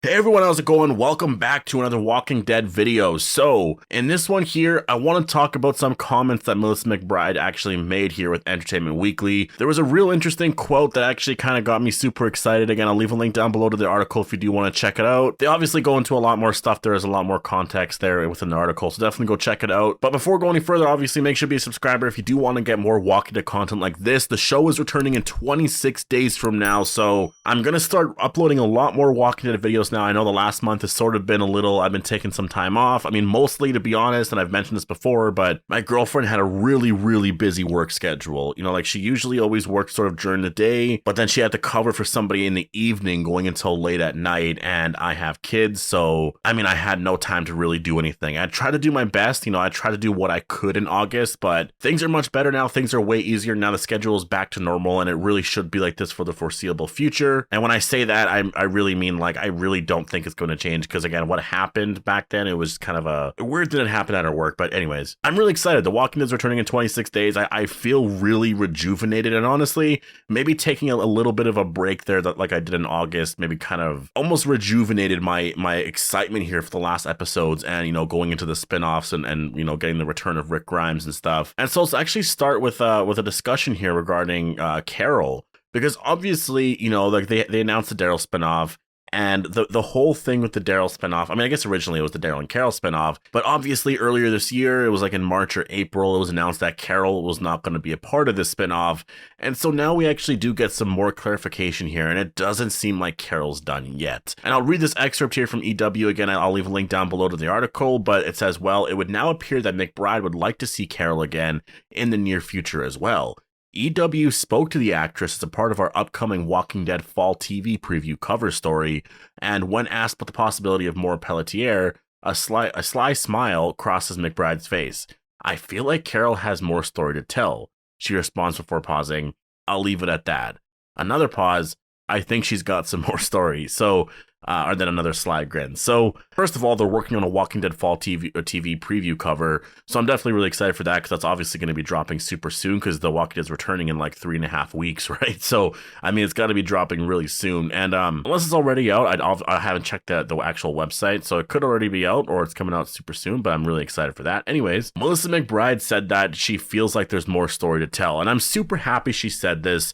Hey everyone, how's it going? Welcome back to another Walking Dead video. So, in this one here, I want to talk about some comments that Melissa McBride actually made here with Entertainment Weekly. There was a real interesting quote that actually kind of got me super excited. Again, I'll leave a link down below to the article if you do want to check it out. They obviously go into a lot more stuff. There is a lot more context there within the article, so definitely go check it out. But before going any further, obviously make sure to be a subscriber if you do want to get more Walking Dead content like this. The show is returning in 26 days from now, so I'm going to start uploading a lot more Walking Dead videos now. I know the last month has sort of been I've been taking some time off. I mean, mostly to be honest, and I've mentioned this before, but my girlfriend had a really busy work schedule. You know, like she usually always works sort of during the day, but then she had to cover for somebody in the evening going until late at night, and I have kids, so I mean, I had no time to really do anything. I tried to do my best, you know, I tried to do what I could in August, but things are much better now. Things are way easier now. The schedule is back to normal, and it really should be like this for the foreseeable future. And when I say that, I really mean, like, I really don't think it's going to change, because again, what happened back then, it was kind of a weird didn't happen at our work. But anyways, I'm really excited. The Walking Dead is returning in 26 days. I feel really rejuvenated, and honestly, maybe taking a little bit of a break there, that like I did in August, maybe kind of almost rejuvenated my excitement here for the last episodes, and you know, going into the spin-offs and you know, getting the return of Rick Grimes and stuff. And so let's actually start with a discussion here regarding Carol, because obviously, you know, like they announced the Daryl spinoff. And the whole thing with the Daryl spinoff, I mean, I guess originally it was the Daryl and Carol spinoff, but obviously earlier this year, it was like in March or April, it was announced that Carol was not going to be a part of this spinoff. And so now we actually do get some more clarification here, and it doesn't seem like Carol's done yet. And I'll read this excerpt here from EW again. I'll leave a link down below to the article, but it says, well, it would now appear that McBride would like to see Carol again in the near future as well. EW spoke to the actress as a part of our upcoming Walking Dead fall TV preview cover story, and when asked about the possibility of more Pelletier, a sly smile crosses McBride's face. I feel like Carol has more story to tell, she responds before pausing. I'll leave it at that. Another pause. I think she's got some more story. So, or then another sly grin. So, first of all, they're working on a Walking Dead fall TV preview cover. So I'm definitely really excited for that, because that's obviously going to be dropping super soon, because the Walking Dead's returning in like 3.5 weeks, right? So, I mean, it's got to be dropping really soon. And unless it's already out, I haven't checked the actual website, so it could already be out, or it's coming out super soon, but I'm really excited for that. Anyways, Melissa McBride said that she feels like there's more story to tell, and I'm super happy she said this,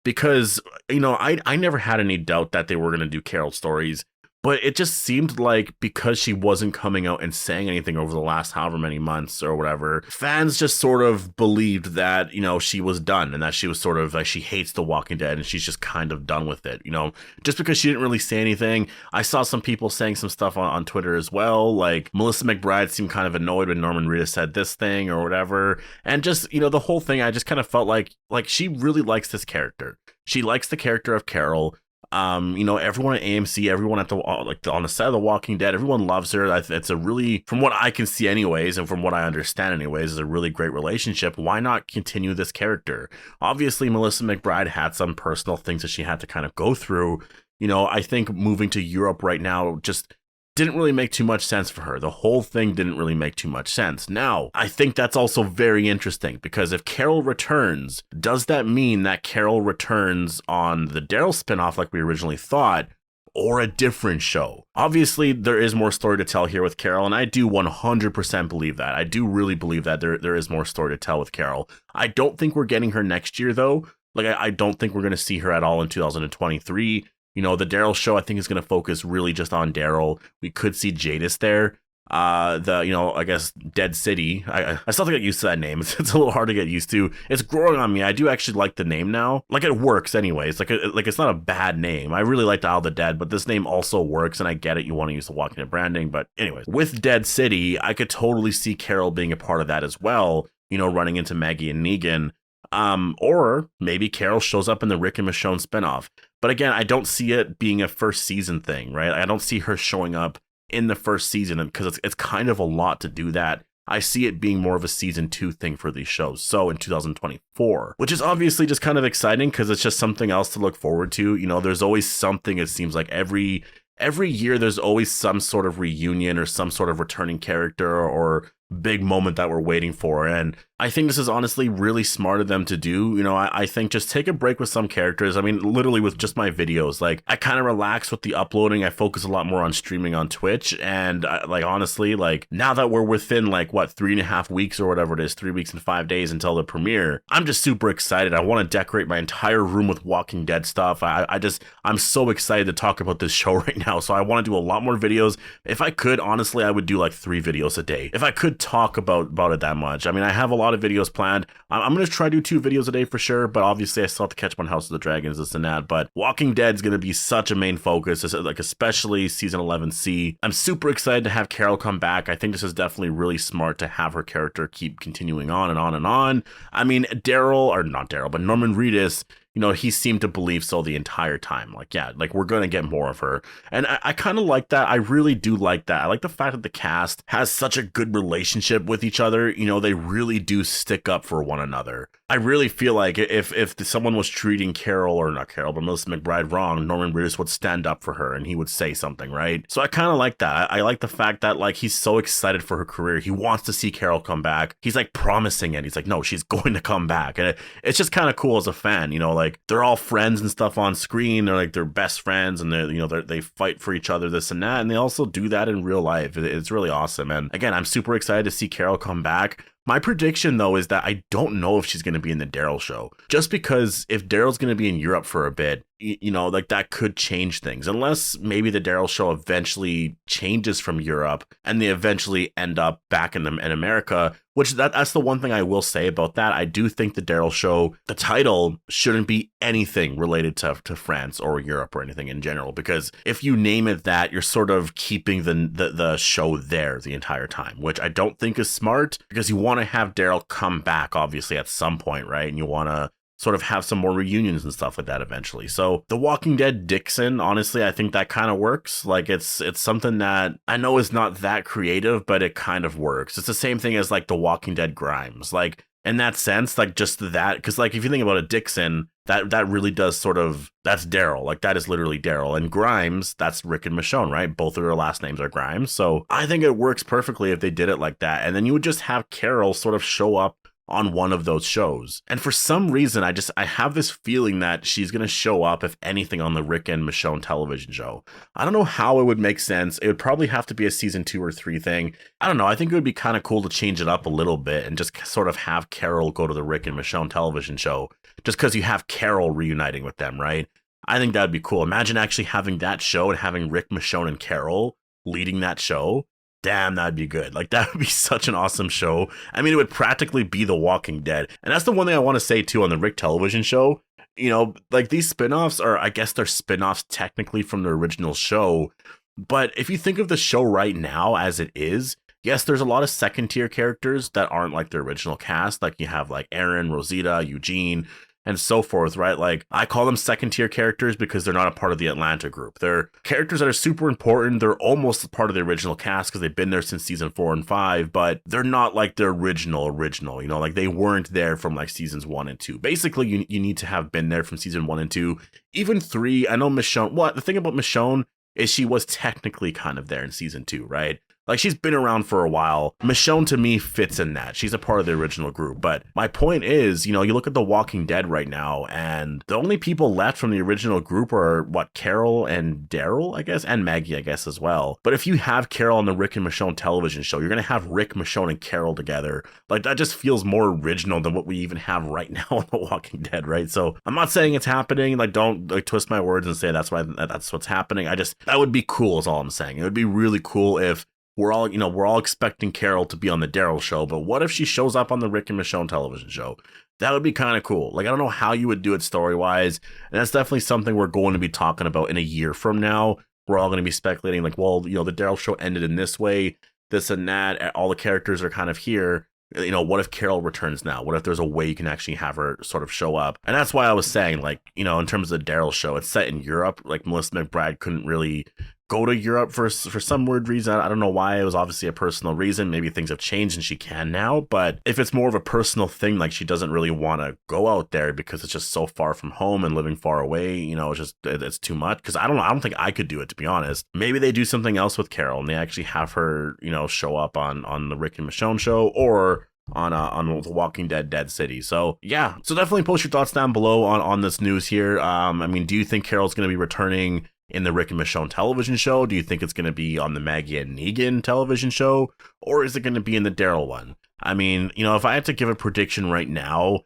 because, you know, I never had any doubt that they were going to do Carol stories, but it just seemed like because she wasn't coming out and saying anything over the last however many months or whatever, fans just sort of believed that, you know, she was done, and that she was sort of like, she hates The Walking Dead and she's just kind of done with it, you know, just because she didn't really say anything. I saw some people saying some stuff on Twitter as well, like Melissa McBride seemed kind of annoyed when Norman Reedus said this thing or whatever, and just, you know, the whole thing, I just kind of felt like she really likes this character. She likes the character of Carol. You know, everyone at AMC, everyone at on the set of The Walking Dead, everyone loves her. It's a really, from what I can see anyways, and from what I understand anyways, is a really great relationship. Why not continue this character? Obviously, Melissa McBride had some personal things that she had to kind of go through. You know, I think moving to Europe right now just didn't really make too much sense for her. The whole thing didn't really make too much sense. Now, I think that's also very interesting, because if Carol returns, does that mean that Carol returns on the Daryl spinoff like we originally thought, or a different show? Obviously, there is more story to tell here with Carol, and I do 100% believe that. I do really believe that there is more story to tell with Carol. I don't think we're getting her next year, though. Like, I don't think we're going to see her at all in 2023. You know, the Daryl show, I think, is going to focus really just on Daryl. We could see Jadis there. You know, I guess Dead City. I still have to get used to that name. It's a little hard to get used to. It's growing on me. I do actually like the name now. Like, it works anyways. Like it's not a bad name. I really like Isle of the Dead, but this name also works, and I get it. You want to use the Walking Dead branding, but anyways, with Dead City, I could totally see Carol being a part of that as well. You know, running into Maggie and Negan. Or maybe Carol shows up in the Rick and Michonne spinoff. But again, I don't see it being a first season thing, right? I don't see her showing up in the first season, because it's kind of a lot to do that. I see it being more of a season 2 thing for these shows. So in 2024, which is obviously just kind of exciting, because it's just something else to look forward to. You know, there's always something, it seems like every year there's always some sort of reunion or some sort of returning character or big moment that we're waiting for. And I think this is honestly really smart of them to do. You know, I think just take a break with some characters. I mean, literally with just my videos, like I kind of relax with the uploading. I focus a lot more on streaming on Twitch. And like, honestly, like now that we're within like what, 3.5 weeks or whatever it is, 3 weeks and 5 days until the premiere, I'm just super excited. I want to decorate my entire room with Walking Dead stuff. I'm so excited to talk about this show right now. So I want to do a lot more videos. If I could, honestly, I would do like 3 videos a day. If I could talk about it that much. I mean, I have a lot of videos planned. I'm going to try to do 2 videos a day for sure, but obviously I still have to catch up on House of the Dragons, this and that. But Walking Dead's going to be such a main focus, like especially season 11C. I'm super excited to have Carol come back. I think this is definitely really smart to have her character keep continuing on and on and on. I mean, Norman Reedus, you know, he seemed to believe so the entire time. Like, yeah, like we're going to get more of her. And I kind of like that. I really do like that. I like the fact that the cast has such a good relationship with each other. You know, they really do stick up for one another. I really feel like if someone was treating Melissa McBride wrong, Norman Reedus would stand up for her and he would say something, right? So I kind of like that. I like the fact that like he's so excited for her career. He wants to see Carol come back. He's like promising it. He's like, no, she's going to come back. And it's just kind of cool as a fan, you know, like they're all friends and stuff on screen. They're like, they're best friends and they fight for each other, this and that. And they also do that in real life. It's really awesome. And again, I'm super excited to see Carol come back. My prediction, though, is that I don't know if she's going to be in the Daryl show. Just because if Daryl's going to be in Europe for a bit, you know, like that could change things. Unless maybe the Daryl show eventually changes from Europe and they eventually end up back in America, which that's the one thing I will say about that. I do think the Daryl show, the title shouldn't be anything related to France or Europe or anything in general. Because if you name it that, you're sort of keeping the show there the entire time, which I don't think is smart because you want to have Daryl come back, obviously, at some point, right? And you want to sort of have some more reunions and stuff like that eventually. So The Walking Dead Dixon, honestly, I think that kind of works. Like it's something that I know is not that creative, but it kind of works. It's the same thing as like The Walking Dead Grimes. Like in that sense, like just that, because like if you think about a Dixon, that really does sort of, that's Daryl. Like that is literally Daryl. And Grimes, that's Rick and Michonne, right? Both of their last names are Grimes. So I think it works perfectly if they did it like that. And then you would just have Carol sort of show up on one of those shows. And for some reason, I have this feeling that she's going to show up, if anything, on the Rick and Michonne television show. I don't know how it would make sense. It would probably have to be a season 2 or 3 thing. I don't know. I think it would be kind of cool to change it up a little bit and just sort of have Carol go to the Rick and Michonne television show just because you have Carol reuniting with them, right? I think that would be cool. Imagine actually having that show and having Rick, Michonne, and Carol leading that show. Damn, that'd be good. Like, that would be such an awesome show. I mean, it would practically be The Walking Dead. And that's the one thing I want to say, too, on the Rick television show. You know, like, these spin-offs are, I guess they're spin-offs technically from the original show. But if you think of the show right now as it is, yes, there's a lot of second-tier characters that aren't like the original cast. Like, you have, like, Aaron, Rosita, Eugene, and so forth, right? Like, I call them second-tier characters because they're not a part of the Atlanta group. They're characters that are super important. They're almost part of the original cast because they've been there since season 4 and 5, but they're not like the original, you know, like they weren't there from like seasons 1 and 2. Basically, you need to have been there from season 1 and 2. Even 3, I know Michonne, the thing about Michonne is she was technically kind of there in season 2, right? Like, she's been around for a while. Michonne, to me, fits in that. She's a part of the original group. But my point is, you know, you look at The Walking Dead right now, and the only people left from the original group are, Carol and Daryl, I guess, and Maggie, I guess, as well. But if you have Carol on the Rick and Michonne television show, you're going to have Rick, Michonne, and Carol together. Like, that just feels more original than what we even have right now on The Walking Dead, right? So I'm not saying it's happening. Like, don't like twist my words and say that's what's happening. That would be cool is all I'm saying. It would be really cool if we're all expecting Carol to be on the Daryl show, but what if she shows up on the Rick and Michonne television show? That would be kind of cool. Like, I don't know how you would do it story-wise, and that's definitely something we're going to be talking about in a year from now. We're all going to be speculating, like, well, you know, the Daryl show ended in this way, this and that, all the characters are kind of here. You know, what if Carol returns now? What if there's a way you can actually have her sort of show up? And that's why I was saying, like, you know, in terms of the Daryl show, it's set in Europe. Like, Melissa McBride couldn't really go to Europe for some weird reason. I don't know why. It was obviously a personal reason. Maybe things have changed and she can now. But if it's more of a personal thing, like she doesn't really want to go out there because it's just so far from home and living far away, you know, it's too much. Because I don't know. I don't think I could do it, to be honest. Maybe they do something else with Carol and they actually have her, you know, show up on the Rick and Michonne show, or on The Walking Dead Dead City. So yeah, so definitely post your thoughts down below on this news here. I mean, do you think Carol's going to be returning in the Rick and Michonne television show? Do you think it's going to be on the Maggie and Negan television show, or is it going to be in the Daryl one? I mean, you know, if I had to give a prediction right now,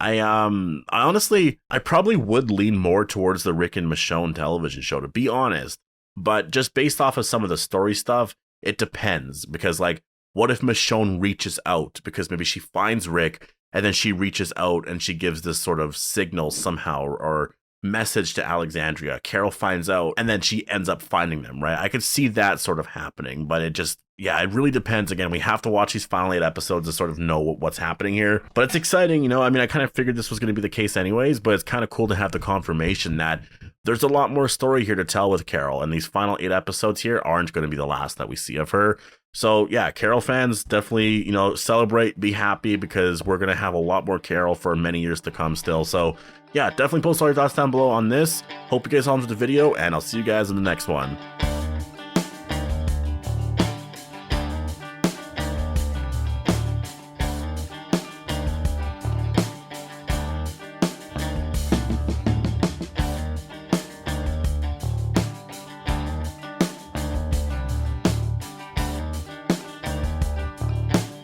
I honestly probably would lean more towards the Rick and Michonne television show, to be honest. But just based off of some of the story stuff, it depends, because like, what if Michonne reaches out because maybe she finds Rick and then she reaches out and she gives this sort of signal somehow or message to Alexandria. Carol finds out and then she ends up finding them, right? I could see that sort of happening, but it just, yeah, it really depends. Again, we have to watch these final 8 episodes to sort of know what's happening here. But it's exciting, you know. I mean, I kind of figured this was going to be the case anyways, but it's kind of cool to have the confirmation that there's a lot more story here to tell with Carol, and these final 8 episodes here aren't going to be the last that we see of her. So yeah, Carol fans, definitely, you know, celebrate, be happy, because we're going to have a lot more Carol for many years to come still. So yeah, definitely post all your thoughts down below on this. Hope you guys all enjoyed the video, and I'll see you guys in the next one.